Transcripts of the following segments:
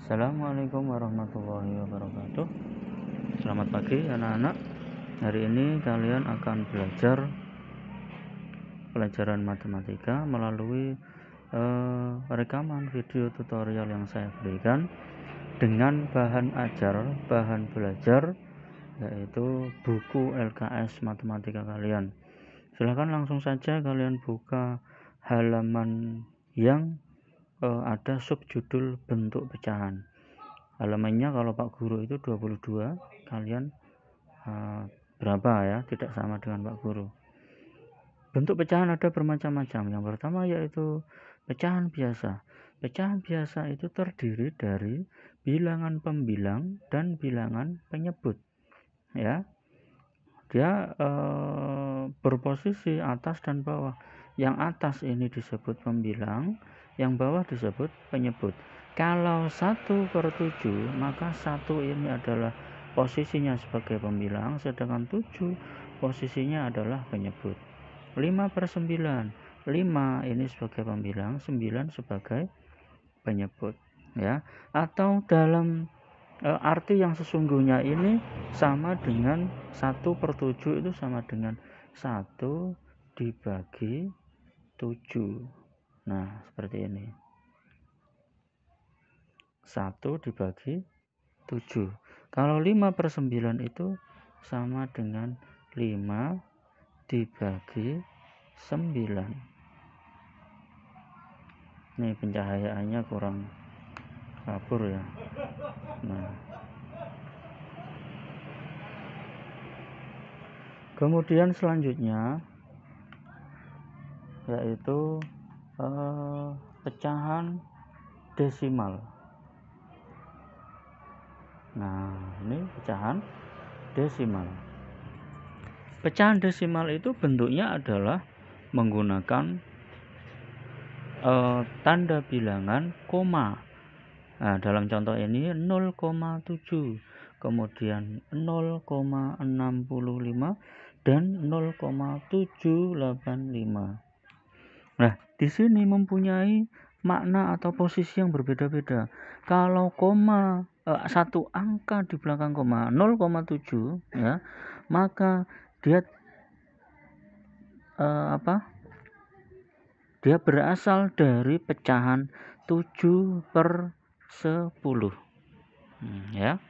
Assalamualaikum warahmatullahi wabarakatuh. Selamat pagi anak-anak. Hari ini kalian akan belajar pelajaran matematika melalui rekaman video tutorial yang saya berikan dengan bahan belajar, yaitu buku LKS matematika kalian. Silahkan langsung saja kalian buka halaman yang ada subjudul bentuk pecahan. Halamannya kalau Pak Guru itu 22, kalian berapa ya, tidak sama dengan Pak Guru. Bentuk pecahan ada bermacam-macam. Yang pertama yaitu pecahan biasa. Pecahan biasa itu terdiri dari bilangan pembilang dan bilangan penyebut, ya. Dia berposisi atas dan bawah. Yang atas ini disebut pembilang, yang bawah disebut penyebut. Kalau 1/7, maka 1 ini adalah posisinya sebagai pembilang, sedangkan 7 posisinya adalah penyebut. 5/9, 5 ini sebagai pembilang, 9 sebagai penyebut, ya. Atau dalam arti yang sesungguhnya ini sama dengan 1/7 itu sama dengan 1 dibagi 7. Nah, seperti ini. 1 dibagi 7. Kalau 5/9 itu sama dengan 5 dibagi 9. Ini pencahayaannya kurang kabur ya. Nah, kemudian selanjutnya yaitu pecahan desimal. Nah, ini pecahan desimal. Pecahan desimal itu bentuknya adalah menggunakan tanda bilangan koma. Nah, dalam contoh ini 0,7, kemudian 0,65 dan 0,785. Nah, di sini mempunyai makna atau posisi yang berbeda-beda. Kalau koma satu angka di belakang koma 0,7, ya, maka dia dia berasal dari pecahan 7/10. Ya.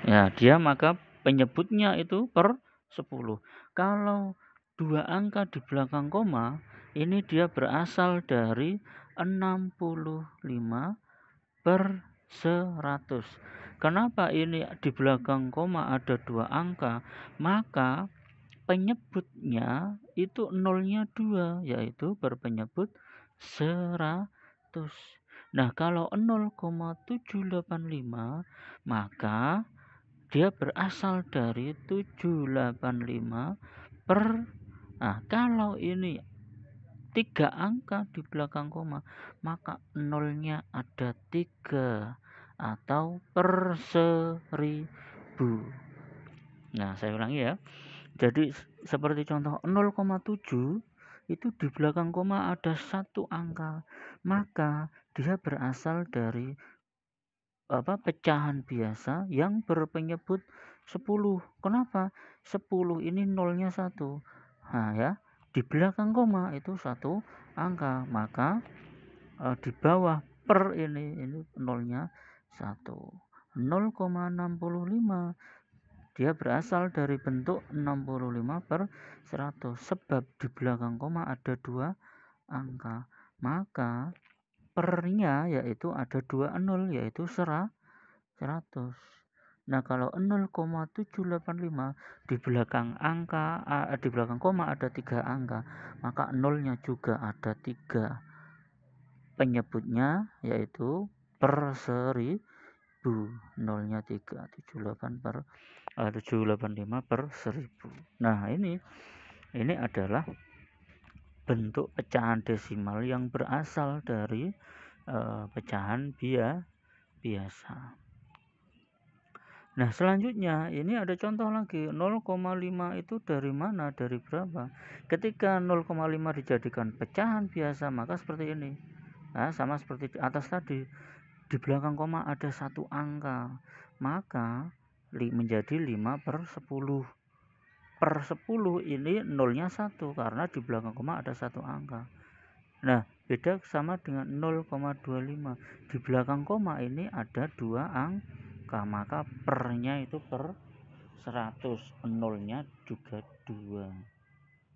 Ya, dia maka penyebutnya itu per 10. Kalau 2 angka di belakang koma, ini dia berasal dari 65/100. Kenapa ini di belakang koma ada 2 angka? Maka penyebutnya itu nolnya 2, yaitu berpenyebut 100. Nah, kalau 0,785, maka dia berasal dari 785 per. Nah, kalau ini 3 angka di belakang koma, maka nolnya ada 3 atau per 1000. Nah, saya ulangi ya. Jadi seperti contoh 0,7 itu di belakang koma ada 1 angka, maka dia berasal dari pecahan biasa yang berpenyebut 10. Kenapa? 10 ini nolnya 1. Nah, ya, di belakang koma itu 1 angka, maka di bawah per ini nolnya 1. 0,65 dia berasal dari bentuk 65/100, sebab di belakang koma ada 2 angka, maka pernya yaitu ada 2 nol, yaitu 100. Nah, kalau 0,785 di belakang angka di belakang koma ada 3 angka, maka nolnya juga ada 3. Penyebutnya yaitu per 1000, nolnya 3, 785/1000. Nah, ini adalah bentuk pecahan desimal yang berasal dari pecahan biasa. Nah, selanjutnya ini ada contoh lagi. 0,5 itu dari mana? Dari berapa? Ketika 0,5 dijadikan pecahan biasa, maka seperti ini. Nah, sama seperti di atas tadi, di belakang koma ada satu angka, maka menjadi 5/10. Per 10 ini nolnya 1 karena di belakang koma ada satu angka. Nah, beda sama dengan 0,25. Di belakang koma ini ada dua angka, maka pernya itu per 100, nolnya juga 2.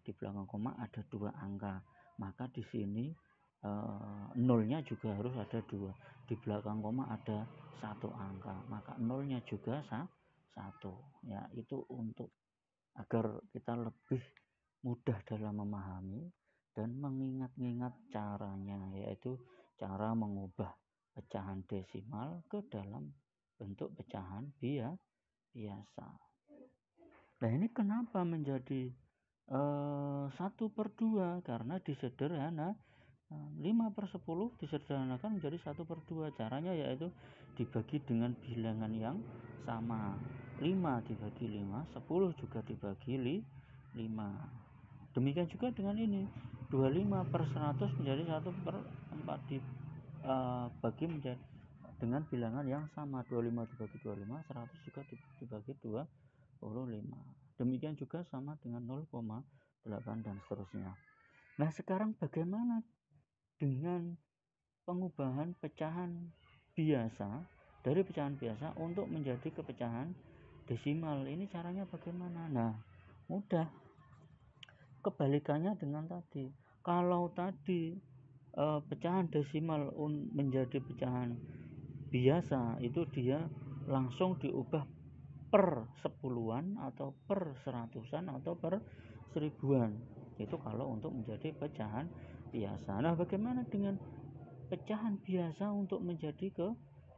Di belakang koma ada dua angka, maka di sini nolnya juga harus ada 2. Di belakang koma ada satu angka, maka nolnya juga 1. Ya, itu untuk agar kita lebih mudah dalam memahami dan mengingat-ingat caranya, yaitu cara mengubah pecahan desimal ke dalam bentuk pecahan biasa. Nah, ini kenapa menjadi 1/2? Karena disederhana 5/10 disederhanakan menjadi 1/2. Caranya yaitu dibagi dengan bilangan yang sama. 5 dibagi 5, 10 juga dibagi 5. Demikian juga dengan ini, 25/100 menjadi 1/4 dibagi menjadi dengan bilangan yang sama. 25 dibagi 25, 100 juga dibagi 25. Demikian juga sama dengan 0,8 dan seterusnya. Nah, sekarang bagaimana dengan pengubahan pecahan biasa dari pecahan biasa untuk menjadi ke pecahan desimal? Ini caranya bagaimana? Nah, mudah. Kebalikannya dengan tadi. Kalau tadi pecahan desimal menjadi pecahan biasa, itu dia langsung diubah per 10-an atau per 100-an atau per 1000-an. Itu kalau untuk menjadi pecahan biasa. Nah, bagaimana dengan pecahan biasa untuk menjadi ke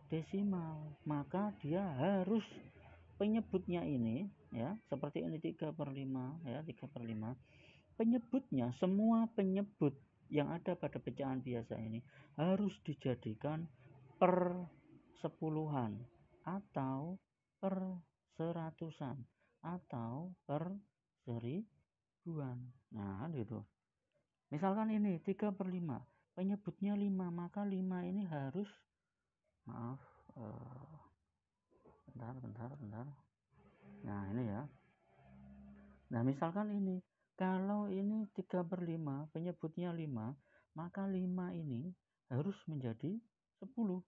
desimal? Maka dia harus penyebutnya ini, ya, seperti ini 3/5, ya, 3/5. Penyebutnya, semua penyebut yang ada pada pecahan biasa ini harus dijadikan per 10-an atau per 100-an atau per 1000-an. Nah, gitu. Misalkan ini 3/5, penyebutnya 5, maka 5 ini harus, maaf, bentar. Nah, ini ya. Nah, misalkan ini, kalau ini 3/5, penyebutnya 5, maka 5 ini harus menjadi 10.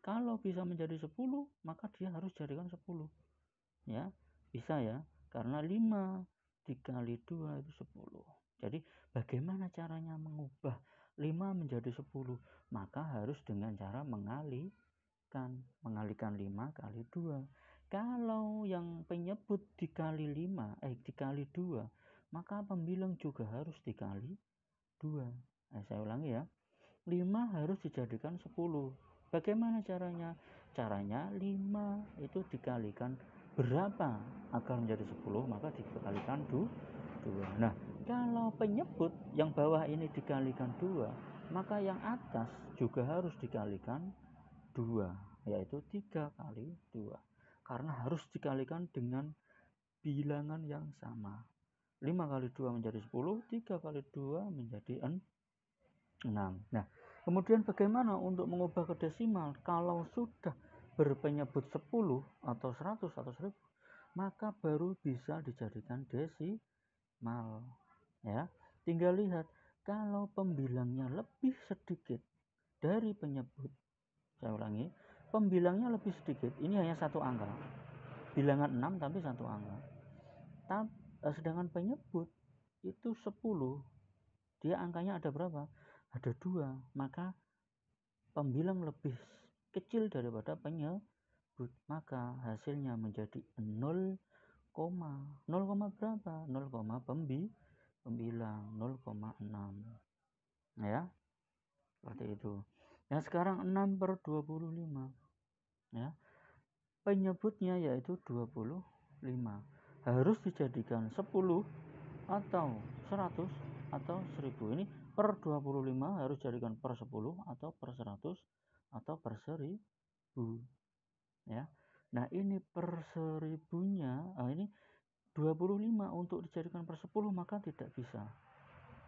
Kalau bisa menjadi 10, maka dia harus jadikan 10. Ya, bisa ya, karena 5 dikali 2 itu 10. Jadi bagaimana caranya mengubah 5 menjadi 10? Maka harus dengan cara mengalihkan 5 kali 2. Kalau yang penyebut dikali 5, dikali 2, maka pembilang juga harus dikali 2. Saya ulangi ya. 5 harus dijadikan 10. Bagaimana caranya? Caranya 5 itu dikalikan berapa agar menjadi 10, maka dikalikan 2. Nah, kalau penyebut yang bawah ini dikalikan 2, maka yang atas juga harus dikalikan 2, yaitu 3 kali 2. Karena harus dikalikan dengan bilangan yang sama. 5 kali 2 menjadi 10, 3 kali 2 menjadi 6. Nah, kemudian bagaimana untuk mengubah ke desimal? Kalau sudah berpenyebut 10 atau 100 atau 1000, maka baru bisa dijadikan desimal. Ya, tinggal lihat, kalau pembilangnya lebih sedikit dari penyebut, saya ulangi, pembilangnya lebih sedikit, ini hanya satu angka, bilangan 6 tapi satu angka. Sedangkan penyebut itu 10, dia angkanya ada berapa? Ada 2, maka pembilang lebih kecil daripada penyebut, maka hasilnya menjadi 0, 0, berapa? 0, pembilang 0,6. Ya, seperti itu. Nah, sekarang 6/25, ya, penyebutnya yaitu 25, harus dijadikan 10 atau 100 atau 1000. Ini per 25 harus jadikan per 10 atau per 100 atau per 1000, ya. Nah, ini per 1000-nya, ini 25 untuk dijadikan per 10, maka tidak bisa,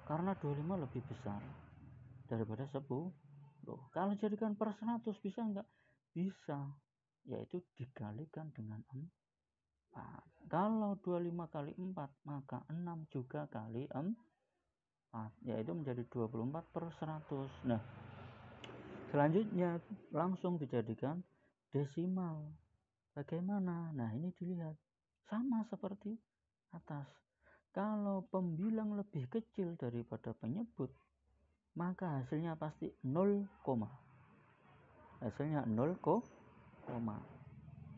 karena 25 lebih besar daripada 10. Loh, kalau jadikan per 100 bisa enggak? Bisa, yaitu dikalikan dengan 4. Kalau 25 kali 4, maka 6 juga kali 4, yaitu menjadi 24 per 100. Nah, selanjutnya langsung dijadikan desimal. Bagaimana? Nah, ini dilihat. Sama seperti atas. Kalau pembilang lebih kecil daripada penyebut, maka hasilnya pasti 0, hasilnya 0,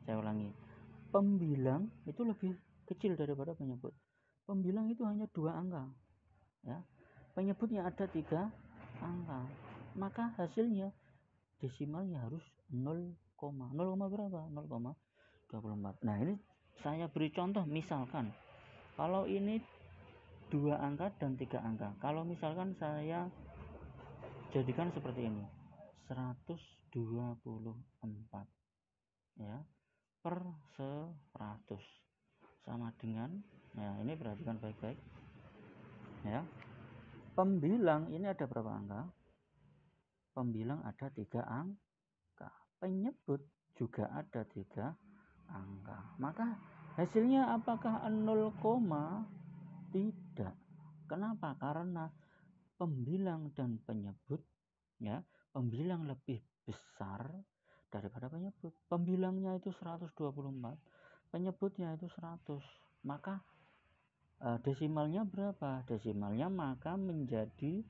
saya ulangi. Pembilang itu lebih kecil daripada penyebut. Pembilang itu hanya 2 angka. Ya. Penyebutnya ada 3 angka. Maka hasilnya desimalnya harus 0, 0, berapa? 0,24. Nah, ini saya beri contoh, misalkan kalau ini 2 angka dan 3 angka. Kalau misalkan saya jadikan seperti ini, 124 ya per 100 sama dengan, nah ini perhatikan baik-baik ya. Pembilang ini ada berapa angka? Pembilang ada 3 angka. Penyebut juga ada 3 angka. Maka hasilnya apakah 0, tidak. Kenapa? Karena pembilang dan penyebut ya, pembilang lebih besar daripada penyebut. Pembilangnya itu 124, penyebutnya itu 100. Maka desimalnya berapa? Desimalnya maka menjadi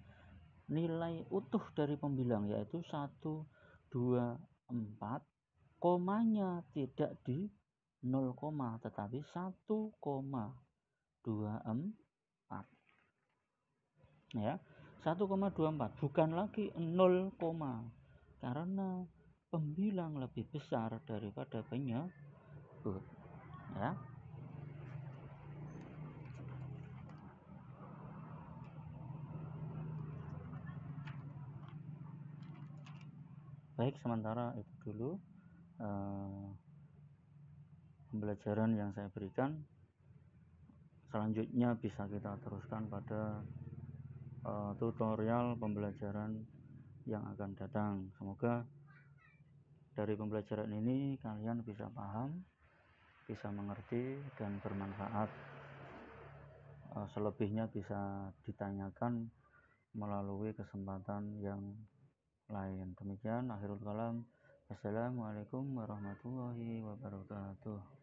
nilai utuh dari pembilang, yaitu 124, komanya tidak di 0, tetapi 1,24 ya. 1,24 bukan lagi 0, karena pembilang lebih besar daripada penyebut ya. Baik, sementara itu dulu pembelajaran yang saya berikan. Selanjutnya bisa kita teruskan pada tutorial pembelajaran yang akan datang. Semoga dari pembelajaran ini kalian bisa paham, bisa mengerti dan bermanfaat. Selebihnya bisa ditanyakan melalui kesempatan yang lain. Demikian akhirul kalam. Assalamualaikum warahmatullahi wabarakatuh.